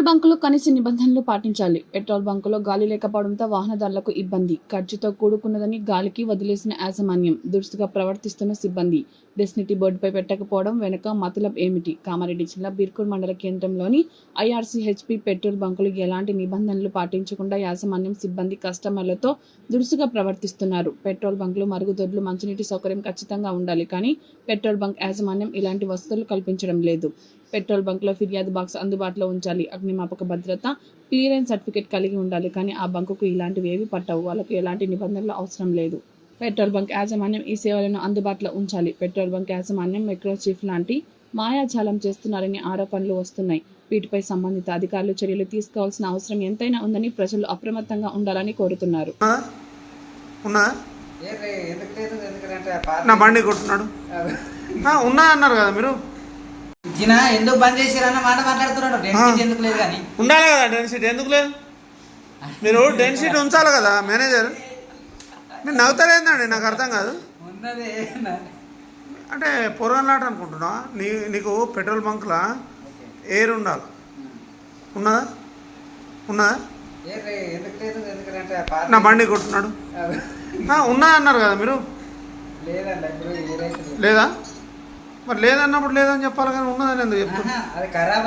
Petrol బంకులు కనీస నిబంధనలు పాటించాలి. పెట్రోల్ బంకులో గాలి లేకపోవడంతో వాహనదారులకు ఇబ్బంది. ఖర్చుతో కూడుకున్నదని గాలికి వదిలేసిన యాజమాన్యం. దురుసుగా ప్రవర్తిస్తున్న సిబ్బంది. డెస్టినీ బోర్డుపై పెట్టకపోవడం వెనుక మతలబ్ ఏమిటి? కామారెడ్డి జిల్లా బీర్కూర్ మండల కేంద్రంలోని ఐఆర్సీహెచ్పీ పెట్రోల్ బంకులు ఎలాంటి నిబంధనలు పాటించకుండా యాజమాన్యం సిబ్బంది కస్టమర్లతో దురుసుగా ప్రవర్తిస్తున్నారు. పెట్రోల్ బంకులు, మరుగుదొడ్లు, మంచినీటి సౌకర్యం ఖచ్చితంగా ఉండాలి. కానీ పెట్రోల్ బంక్ యాజమాన్యం ఇలాంటి వసతులు కల్పించడం లేదు. పెట్రోల్ బంక్లో ఫిర్యాదు బాక్స్ అందుబాటులో ఉంచాలి. అగ్నిమాపక భద్రత, క్లియరెన్స్ సర్టిఫికేట్ కలిగి ఉండాలి. కానీ ఆ బంకుకు ఇలాంటివి ఏవి పట్టవు. వాళ్ళకు ఎలాంటి నిబంధనలు అవసరం లేదు. పెట్రోల్ బంక్ యాజమాన్యం ఈ సేవలను అందుబాటులో ఉంచాలి. పెట్రోల్ బంక్ యాజమాన్యం మెట్రో చీఫ్ లాంటి మాయాజాలం చేస్తున్నారని ఆరోపణలు వస్తున్నాయి. వీటిపై సంబంధిత అధికారులు చర్యలు తీసుకోవాల్సిన అవసరం ఎంతైనా ఉందని ప్రజలు అప్రమత్తంగా ఉండాలని కోరుతున్నారు. నా బండి కొట్టున్నాడు ఉన్నా అన్నారు కదా మీరు. ఎందుకు బంద్ చేసిరన్న మాట మాట్లాడుతున్నాడు. డెన్సిటీ ఎందుకు లేదు కానీ ఉండాలి కదా. డెన్సిటీ ఎందుకు లేదు? మీరు డెన్సిటీ ఉంచాలి కదా మేనేజర్. మీరు నవ్వుతారేందండి? నాకు అర్థం కాదు. అంటే పొరగలాట అనుకుంటున్నా. నీకు పెట్రోల్ బంక్లా ఎయిర్ ఉండాలి. ఉన్నదా? నా బండి కొట్టున్నాడు ఉన్నా అన్నారు కదా మీరు. లేదా? మరి లేదన్నప్పుడు లేదని చెప్పాలి కానీ ఉన్నదని ఎందుకు చెప్తున్నారు?